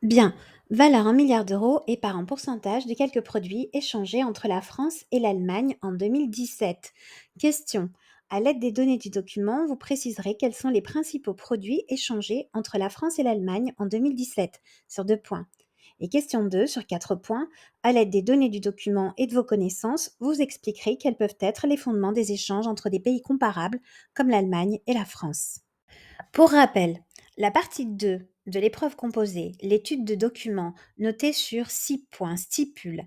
Bien, valeur 1 milliard d'euros et par en pourcentage de quelques produits échangés entre la France et l'Allemagne en 2017. Question. À l'aide des données du document, vous préciserez quels sont les principaux produits échangés entre la France et l'Allemagne en 2017, sur 2 points. Et question 2, sur 4 points. À l'aide des données du document et de vos connaissances, vous expliquerez quels peuvent être les fondements des échanges entre des pays comparables comme l'Allemagne et la France. Pour rappel, la partie 2 de l'épreuve composée, l'étude de documents notée sur 6 points stipule: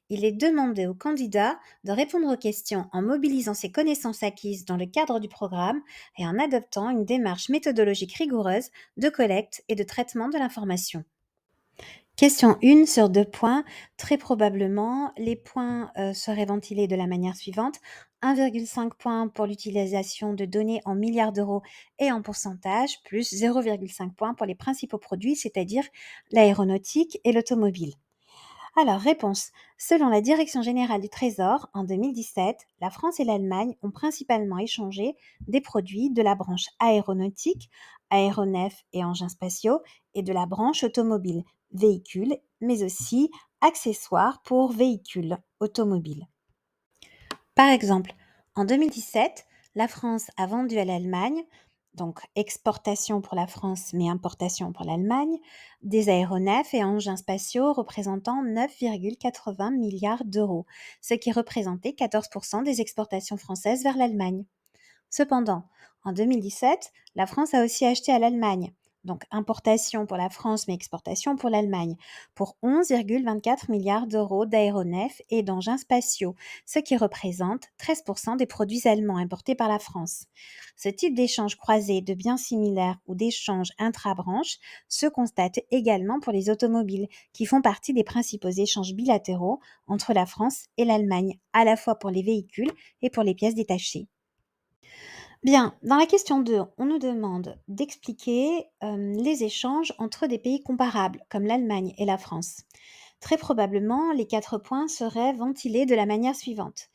il est demandé au candidat de répondre aux questions en mobilisant ses connaissances acquises dans le cadre du programme et en adoptant une démarche méthodologique rigoureuse de collecte et de traitement de l'information. Question 1 sur 2 points. Très probablement, les points seraient ventilés de la manière suivante. 1,5 point pour l'utilisation de données en milliards d'euros et en pourcentage, plus 0,5 point pour les principaux produits, c'est-à-dire l'aéronautique et l'automobile. Alors, réponse. Selon la Direction générale du Trésor, en 2017, la France et l'Allemagne ont principalement échangé des produits de la branche aéronautique, aéronefs et engins spatiaux, et de la branche automobile, véhicules, mais aussi accessoires pour véhicules automobiles. Par exemple, en 2017, la France a vendu à l'Allemagne, donc exportation pour la France mais importation pour l'Allemagne, des aéronefs et engins spatiaux représentant 9,80 milliards d'euros, ce qui représentait 14% des exportations françaises vers l'Allemagne. Cependant, en 2017, la France a aussi acheté à l'Allemagne, donc importation pour la France mais exportation pour l'Allemagne, pour 11,24 milliards d'euros d'aéronefs et d'engins spatiaux, ce qui représente 13% des produits allemands importés par la France. Ce type d'échange croisé de biens similaires ou d'échange intra-branches se constate également pour les automobiles, qui font partie des principaux échanges bilatéraux entre la France et l'Allemagne, à la fois pour les véhicules et pour les pièces détachées. Bien, dans la question 2, on nous demande d'expliquer les échanges entre des pays comparables, comme l'Allemagne et la France. Très probablement, les 4 points seraient ventilés de la manière suivante.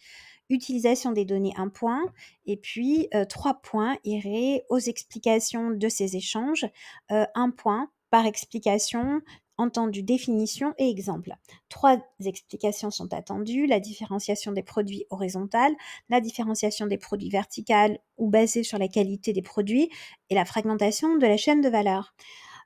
Utilisation des données, 1 point, et puis 3 points iraient aux explications de ces échanges, 1 point par explication, entendu définition et exemple. 3 explications sont attendues: la différenciation des produits horizontale, la différenciation des produits verticale ou basée sur la qualité des produits, et la fragmentation de la chaîne de valeur.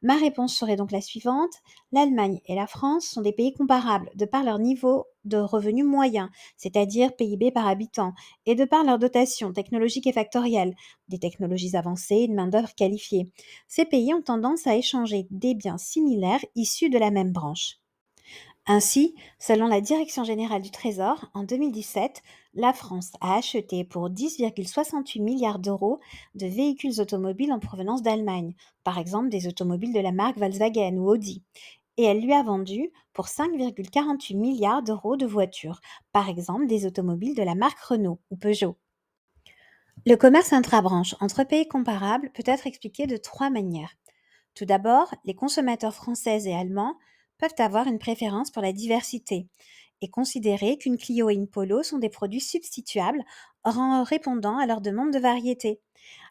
Ma réponse serait donc la suivante: l'Allemagne et la France sont des pays comparables de par leur niveau de revenu moyen, c'est-à-dire PIB par habitant, et de par leur dotation technologique et factorielle, des technologies avancées et une main-d'œuvre qualifiée. Ces pays ont tendance à échanger des biens similaires issus de la même branche. Ainsi, selon la Direction générale du Trésor, en 2017, la France a acheté pour 10,68 milliards d'euros de véhicules automobiles en provenance d'Allemagne, par exemple des automobiles de la marque Volkswagen ou Audi, et elle lui a vendu pour 5,48 milliards d'euros de voitures, par exemple des automobiles de la marque Renault ou Peugeot. Le commerce intra-branche entre pays comparables peut être expliqué de 3 manières. Tout d'abord, les consommateurs français et allemands peuvent avoir une préférence pour la diversité et considérer qu'une Clio et une Polo sont des produits substituables en répondant à leur demande de variété.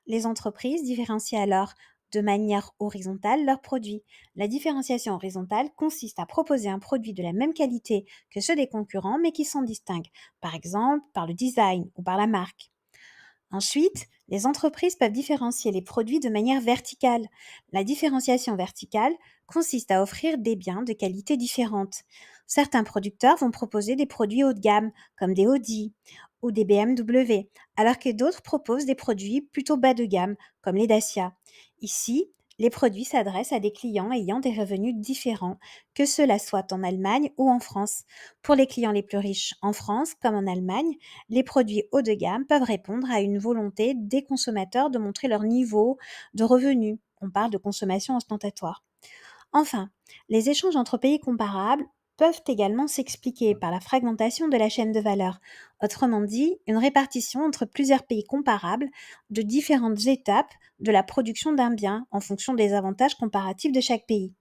Les entreprises différencient alors de manière horizontale leurs produits. La différenciation horizontale consiste à proposer un produit de la même qualité que ceux des concurrents mais qui s'en distinguent, par exemple par le design ou par la marque. Ensuite, les entreprises peuvent différencier les produits de manière verticale. La différenciation verticale consiste à offrir des biens de qualité différente. Certains producteurs vont proposer des produits haut de gamme, comme des Audi ou des BMW, alors que d'autres proposent des produits plutôt bas de gamme, comme les Dacia. Ici, les produits s'adressent à des clients ayant des revenus différents, que cela soit en Allemagne ou en France. Pour les clients les plus riches en France comme en Allemagne, les produits haut de gamme peuvent répondre à une volonté des consommateurs de montrer leur niveau de revenus. On parle de consommation ostentatoire. Enfin, les échanges entre pays comparables peuvent également s'expliquer par la fragmentation de la chaîne de valeur, autrement dit, une répartition entre plusieurs pays comparables de différentes étapes de la production d'un bien en fonction des avantages comparatifs de chaque pays.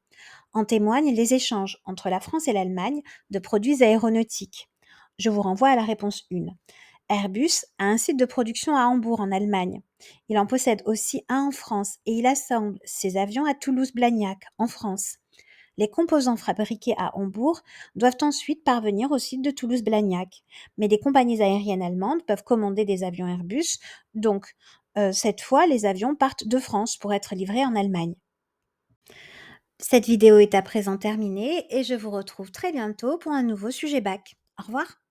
En témoignent les échanges entre la France et l'Allemagne de produits aéronautiques. Je vous renvoie à la réponse 1. Airbus a un site de production à Hambourg en Allemagne. Il en possède aussi un en France et il assemble ses avions à Toulouse-Blagnac en France. Les composants fabriqués à Hambourg doivent ensuite parvenir au site de Toulouse-Blagnac. Mais des compagnies aériennes allemandes peuvent commander des avions Airbus, donc cette fois, les avions partent de France pour être livrés en Allemagne. Cette vidéo est à présent terminée et je vous retrouve très bientôt pour un nouveau sujet bac. Au revoir.